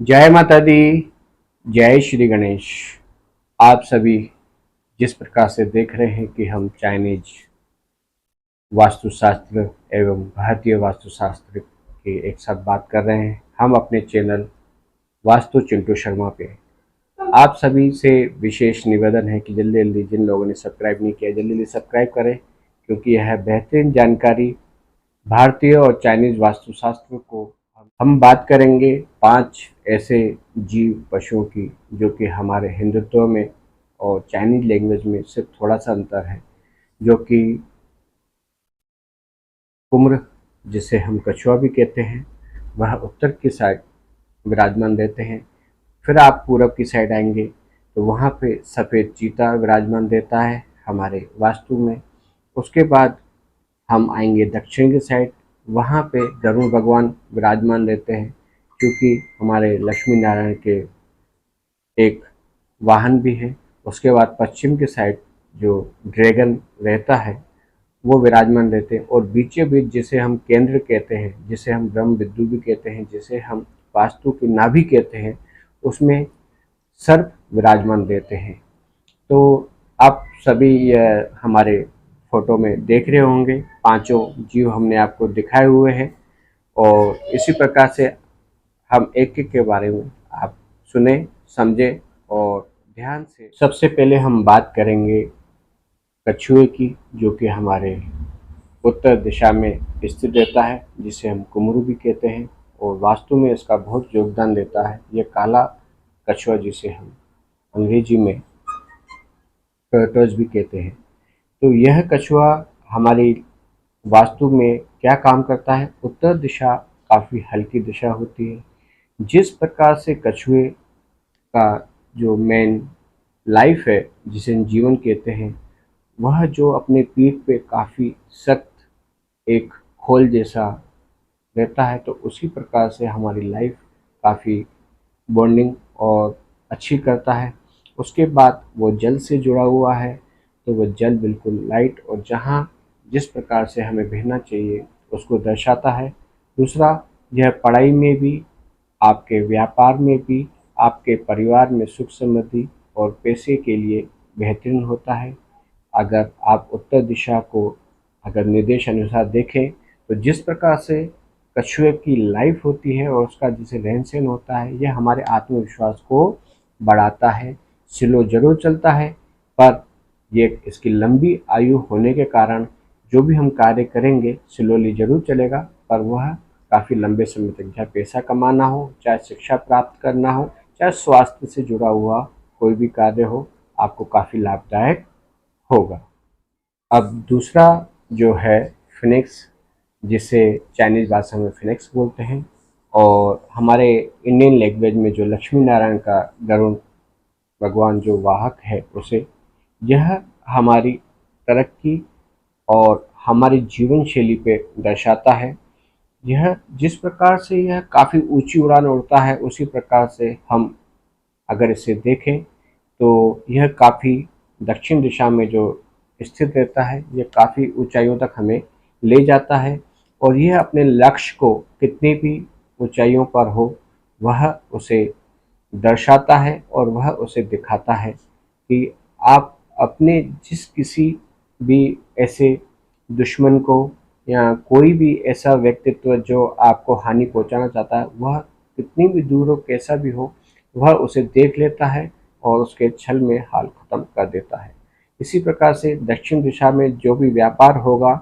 जय माता दी। जय श्री गणेश। आप सभी जिस प्रकार से देख रहे हैं कि हम चाइनीज वास्तुशास्त्र एवं भारतीय वास्तुशास्त्र के एक साथ बात कर रहे हैं, हम अपने चैनल वास्तु चिंटू शर्मा पे। आप सभी से विशेष निवेदन है कि जल्दी जल्दी जिन लोगों ने सब्सक्राइब नहीं किया जल्दी जल्दी सब्सक्राइब करें, क्योंकि यह बेहतरीन जानकारी भारतीय और चाइनीज वास्तुशास्त्र को हम बात करेंगे 5 ऐसे जीव पशुओं की जो कि हमारे हिंदुत्व में और चाइनीज लैंग्वेज में सिर्फ थोड़ा सा अंतर है, जो कि कुम्र, जिसे हम कछुआ भी कहते हैं, वह उत्तर की साइड विराजमान रहते हैं। फिर आप पूरब की साइड आएंगे तो वहाँ पे सफ़ेद चीता विराजमान रहता है हमारे वास्तु में। उसके बाद हम आएंगे दक्षिण की साइड, वहाँ पे गरुड़ भगवान विराजमान रहते हैं, क्योंकि हमारे लक्ष्मी नारायण के एक वाहन भी है। उसके बाद पश्चिम की साइड जो ड्रैगन रहता है वो विराजमान रहते हैं, और बीचे बीच जिसे हम केंद्र कहते हैं, जिसे हम ब्रह्म बिंदु भी कहते हैं, जिसे हम वास्तु की नाभि कहते हैं, उसमें सर्प विराजमान रहते हैं। तो आप सभी हमारे फोटो में देख रहे होंगे, पांचों जीव हमने आपको दिखाए हुए हैं, और इसी प्रकार से हम एक एक के बारे में आप सुने, समझे और ध्यान से। सबसे पहले हम बात करेंगे कछुए की, जो कि हमारे उत्तर दिशा में स्थित रहता है, जिसे हम कुमरू भी कहते हैं, और वास्तु में इसका बहुत योगदान देता है। यह काला कछुआ, जिसे हम अंग्रेजी में टर्टल्स भी कहते हैं। तो यह कछुआ हमारी वास्तु में क्या काम करता है? उत्तर दिशा काफ़ी हल्की दिशा होती है। जिस प्रकार से कछुए का जो मेन लाइफ है, जिसे हम जीवन कहते हैं, वह जो अपने पीठ पे काफ़ी सख्त एक खोल जैसा रहता है, तो उसी प्रकार से हमारी लाइफ काफ़ी बॉन्डिंग और अच्छी करता है। उसके बाद वो जल से जुड़ा हुआ है, तो वो जल बिल्कुल लाइट और जहाँ जिस प्रकार से हमें बहना चाहिए उसको दर्शाता है। दूसरा, यह पढ़ाई में भी, आपके व्यापार में भी, आपके परिवार में सुख समृद्धि और पैसे के लिए बेहतरीन होता है। अगर आप उत्तर दिशा को अगर निर्देश अनुसार देखें, तो जिस प्रकार से कछुए की लाइफ होती है और उसका जैसे रहन सहन होता है, यह हमारे आत्मविश्वास को बढ़ाता है। स्लो जरूर चलता है, पर ये इसकी लंबी आयु होने के कारण जो भी हम कार्य करेंगे स्लोली जरूर चलेगा, पर वह काफ़ी लंबे समय तक, चाहे पैसा कमाना हो, चाहे शिक्षा प्राप्त करना हो, चाहे स्वास्थ्य से जुड़ा हुआ कोई भी कार्य हो, आपको काफ़ी लाभदायक होगा। अब दूसरा जो है फिनिक्स, जिसे चाइनीज भाषा में फिनिक्स बोलते हैं, और हमारे इंडियन लैंग्वेज में जो लक्ष्मी नारायण का गरुड़ भगवान जो वाहक है उसे, यह हमारी तरक्की और हमारी जीवन शैली पे दर्शाता है। यह जिस प्रकार से यह काफ़ी ऊंची उड़ान उड़ता है, उसी प्रकार से हम अगर इसे देखें तो यह काफ़ी दक्षिण दिशा में जो स्थित रहता है, यह काफ़ी ऊंचाइयों तक हमें ले जाता है, और यह अपने लक्ष्य को कितनी भी ऊंचाइयों पर हो वह उसे दर्शाता है और वह उसे दिखाता है कि आप अपने जिस किसी भी ऐसे दुश्मन को या कोई भी ऐसा व्यक्तित्व जो आपको हानि पहुंचाना चाहता है, वह कितनी भी दूर हो, कैसा भी हो, वह उसे देख लेता है और उसके छल में हाल खत्म कर देता है। इसी प्रकार से दक्षिण दिशा में जो भी व्यापार होगा,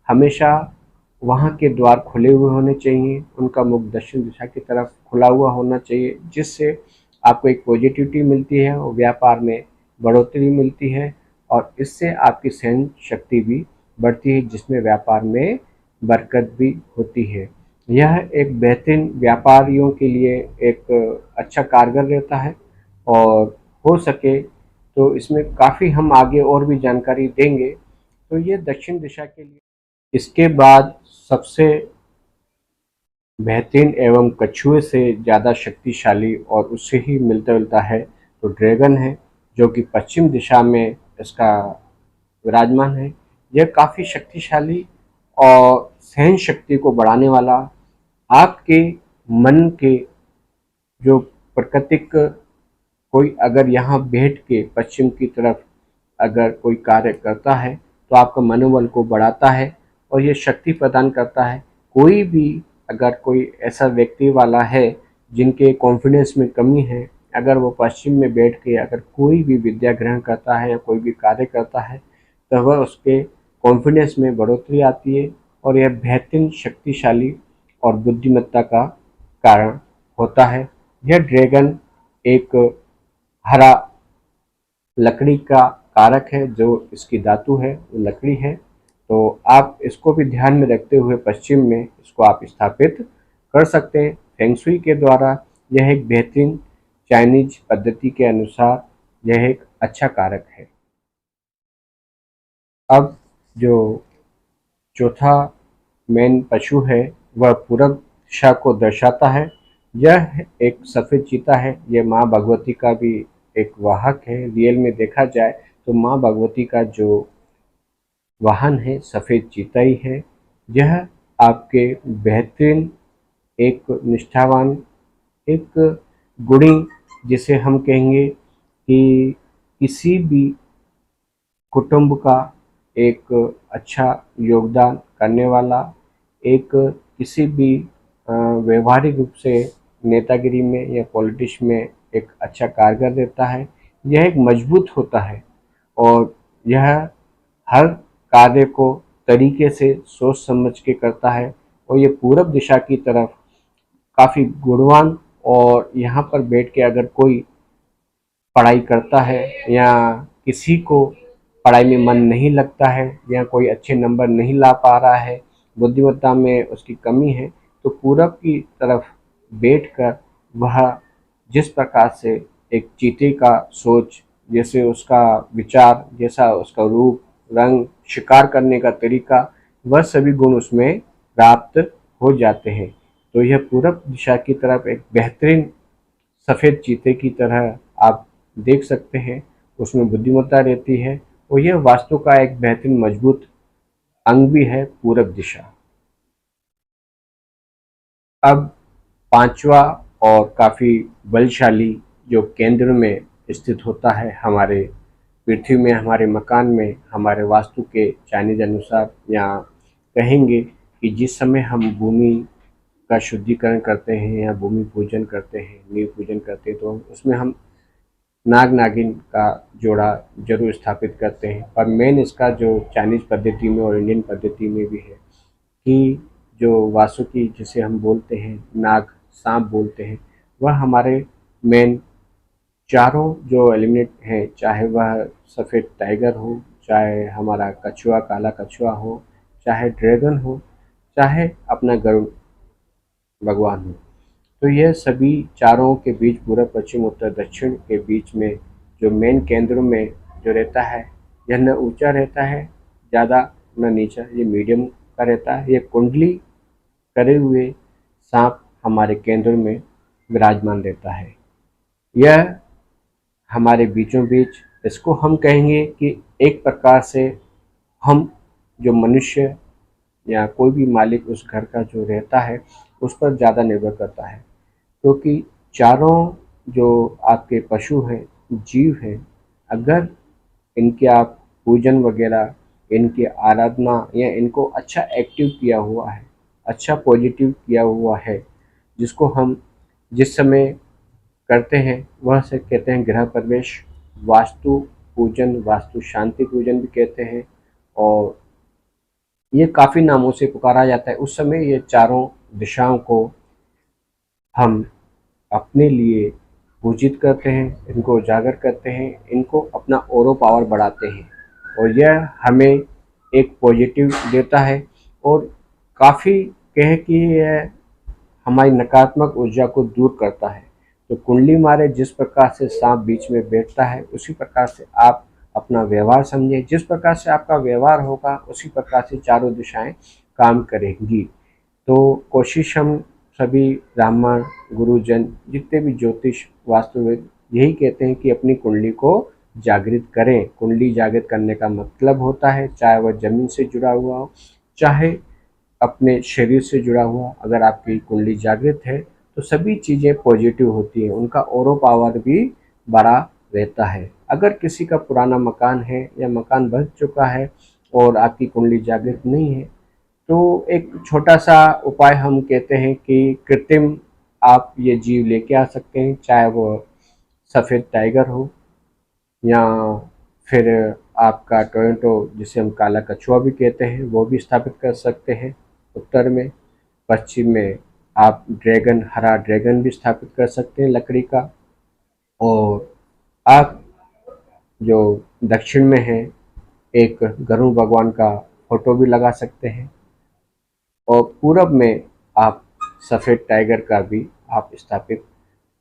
हमेशा वहाँ के द्वार खुले हुए होने चाहिए, उनका मुख दक्षिण दिशा की तरफ खुला हुआ होना चाहिए, जिससे आपको एक पॉजिटिविटी मिलती है और व्यापार में बढ़ोतरी मिलती है, और इससे आपकी सहन शक्ति भी बढ़ती है, जिसमें व्यापार में बरकत भी होती है। यह एक बेहतरीन व्यापारियों के लिए एक अच्छा कारगर रहता है, और हो सके तो इसमें काफ़ी हम आगे और भी जानकारी देंगे। तो ये दक्षिण दिशा के लिए। इसके बाद सबसे बेहतरीन एवं कछुए से ज़्यादा शक्तिशाली और उससे ही मिलता जुलता है तो ड्रैगन है, जो कि पश्चिम दिशा में इसका विराजमान है। यह काफ़ी शक्तिशाली और सहन शक्ति को बढ़ाने वाला, आपके मन के जो प्राकृतिक कोई अगर यहाँ बैठ के पश्चिम की तरफ अगर कोई कार्य करता है तो आपका मनोबल को बढ़ाता है और ये शक्ति प्रदान करता है। कोई भी अगर कोई ऐसा व्यक्ति वाला है जिनके कॉन्फिडेंस में कमी है, अगर वो पश्चिम में बैठ के अगर कोई भी विद्या ग्रहण करता है या कोई भी कार्य करता है तो वह उसके कॉन्फिडेंस में बढ़ोतरी आती है और यह बेहतरीन शक्तिशाली और बुद्धिमत्ता का कारण होता है। यह ड्रैगन एक हरा लकड़ी का कारक है, जो इसकी धातु है वो लकड़ी है। तो आप इसको भी ध्यान में रखते हुए पश्चिम में इसको आप स्थापित कर सकते हैं फेंग शुई के द्वारा। यह एक बेहतरीन चाइनीज पद्धति के अनुसार यह एक अच्छा कारक है। अब जो चौथा मेन पशु है वह पूरब दिशा को दर्शाता है। यह एक सफ़ेद चीता है। यह माँ भगवती का भी एक वाहक है। रियल में देखा जाए तो माँ भगवती का जो वाहन है सफ़ेद चीता ही है। यह आपके बेहतरीन एक निष्ठावान, एक गुणी, जिसे हम कहेंगे कि किसी भी कुटुंब का एक अच्छा योगदान करने वाला, एक किसी भी व्यवहारिक रूप से नेतागिरी में या पॉलिटिक्स में एक अच्छा कारगर देता है। यह एक मजबूत होता है और यह हर कार्य को तरीके से सोच समझ के करता है और ये पूरब दिशा की तरफ काफ़ी गुणवान, और यहाँ पर बैठ के अगर कोई पढ़ाई करता है या किसी को पढ़ाई में मन नहीं लगता है या कोई अच्छे नंबर नहीं ला पा रहा है, बुद्धिमत्ता में उसकी कमी है, तो पूरब की तरफ बैठकर वह जिस प्रकार से एक चीते का सोच, जैसे उसका विचार, जैसा उसका रूप रंग, शिकार करने का तरीका, वह सभी गुण उसमें प्राप्त हो जाते हैं। तो यह पूरब दिशा की तरफ एक बेहतरीन सफ़ेद चीते की तरह आप देख सकते हैं। उसमें बुद्धिमत्ता रहती है और यह वास्तु का एक बेहतरीन मजबूत अंग भी है पूरब दिशा। अब पांचवा और काफ़ी बलशाली जो केंद्र में स्थित होता है हमारे पृथ्वी में, हमारे मकान में, हमारे वास्तु के चाइनीज अनुसार, या कहेंगे कि जिस समय हम भूमि का शुद्धिकरण करते हैं या भूमि पूजन करते हैं, नींव पूजन करते हैं, तो उसमें हम नाग नागिन का जोड़ा जरूर स्थापित करते हैं। पर मेन इसका जो चाइनीज पद्धति में और इंडियन पद्धति में भी है कि जो वासुकी जिसे हम बोलते हैं, नाग सांप बोलते हैं, वह हमारे मेन चारों जो एलिमेंट हैं, चाहे वह सफ़ेद टाइगर हो, चाहे हमारा कछुआ काला कछुआ हो, चाहे ड्रैगन हो, चाहे अपना गरुड़ भगवान हो, तो यह सभी चारों के बीच पूर्व पश्चिम उत्तर दक्षिण के बीच में जो मेन केंद्र में जो रहता है, यह न ऊंचा रहता है ज़्यादा न नीचा, ये मीडियम का रहता है। यह कुंडली करे हुए सांप हमारे केंद्र में विराजमान रहता है। यह हमारे बीचों बीच, इसको हम कहेंगे कि एक प्रकार से हम जो मनुष्य या कोई भी मालिक उस घर का जो रहता है उस पर ज़्यादा निर्भर करता है, क्योंकि चारों जो आपके पशु हैं, जीव हैं, अगर इनके आप पूजन वगैरह, इनकी आराधना या इनको अच्छा एक्टिव किया हुआ है, अच्छा पॉजिटिव किया हुआ है, जिसको हम जिस समय करते हैं वह से कहते हैं गृह प्रवेश, वास्तु पूजन, वास्तु शांति पूजन भी कहते हैं, और ये काफ़ी नामों से पुकारा जाता है। उस समय ये चारों दिशाओं को हम अपने लिए पूजित करते हैं, इनको उजागर करते हैं, इनको अपना ओरो पावर बढ़ाते हैं, और यह हमें एक पॉजिटिव देता है और काफ़ी कहे कि यह हमारी नकारात्मक ऊर्जा को दूर करता है। तो कुंडली मारे जिस प्रकार से सांप बीच में बैठता है, उसी प्रकार से आप अपना व्यवहार समझें, जिस प्रकार से आपका व्यवहार होगा उसी प्रकार से चारों दिशाएं काम करेंगी। तो कोशिश हम सभी ब्राह्मण, गुरुजन, जितने भी ज्योतिष वास्तुविद यही कहते हैं कि अपनी कुंडली को जागृत करें। कुंडली जागृत करने का मतलब होता है, चाहे वह जमीन से जुड़ा हुआ हो, चाहे अपने शरीर से जुड़ा हुआ, अगर आपकी कुंडली जागृत है तो सभी चीज़ें पॉजिटिव होती हैं, उनका ऑरो पावर भी बड़ा रहता है। अगर किसी का पुराना मकान है या मकान बन चुका है और आपकी कुंडली जागृत नहीं है, तो एक छोटा सा उपाय हम कहते हैं कि कृत्रिम आप ये जीव लेके आ सकते हैं, चाहे वो सफ़ेद टाइगर हो या फिर आपका टोरंटो जिसे हम काला कछुआ भी कहते हैं वो भी स्थापित कर सकते हैं उत्तर में। पश्चिम में आप ड्रैगन, हरा ड्रैगन भी स्थापित कर सकते हैं लकड़ी का। और आप जो दक्षिण में है एक गरुड़ भगवान का फोटो भी लगा सकते हैं। और पूरब में आप सफ़ेद टाइगर का भी आप स्थापित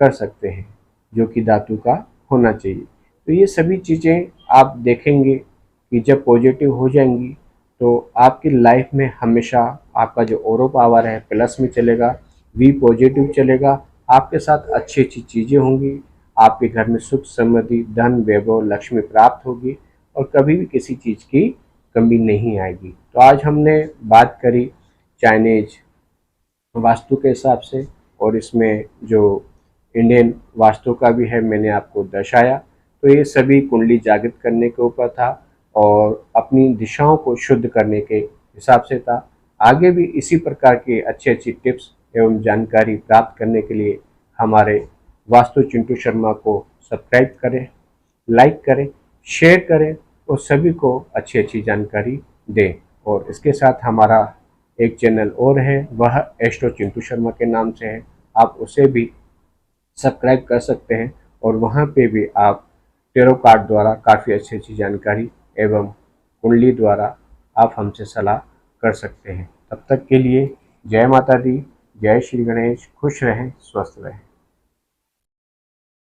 कर सकते हैं जो कि धातु का होना चाहिए। तो ये सभी चीज़ें आप देखेंगे कि जब पॉजिटिव हो जाएंगी तो आपकी लाइफ में हमेशा आपका जो ऑरो पावर है प्लस में चलेगा, वी पॉजिटिव चलेगा, आपके साथ अच्छी अच्छी चीज़ें होंगी, आपके घर में सुख समृद्धि धन वैभव लक्ष्मी प्राप्त होगी और कभी भी किसी चीज़ की कमी नहीं आएगी। तो आज हमने बात करी चाइनीज वास्तु के हिसाब से, और इसमें जो इंडियन वास्तु का भी है मैंने आपको दर्शाया। तो ये सभी कुंडली जागृत करने के ऊपर था और अपनी दिशाओं को शुद्ध करने के हिसाब से था। आगे भी इसी प्रकार की अच्छी अच्छी टिप्स एवं जानकारी प्राप्त करने के लिए हमारे वास्तु चिंटू शर्मा को सब्सक्राइब करें, लाइक करें, शेयर करें और सभी को अच्छी अच्छी जानकारी दें। और इसके साथ हमारा एक चैनल और है, वह एस्ट्रो चिंटू शर्मा के नाम से है, आप उसे भी सब्सक्राइब कर सकते हैं और वहाँ पे भी आप टेरो कार्ड द्वारा काफ़ी अच्छी अच्छी जानकारी एवं कुंडली द्वारा आप हमसे सलाह कर सकते हैं। तब तक के लिए जय माता दी, जय श्री गणेश, खुश रहें, स्वस्थ रहें।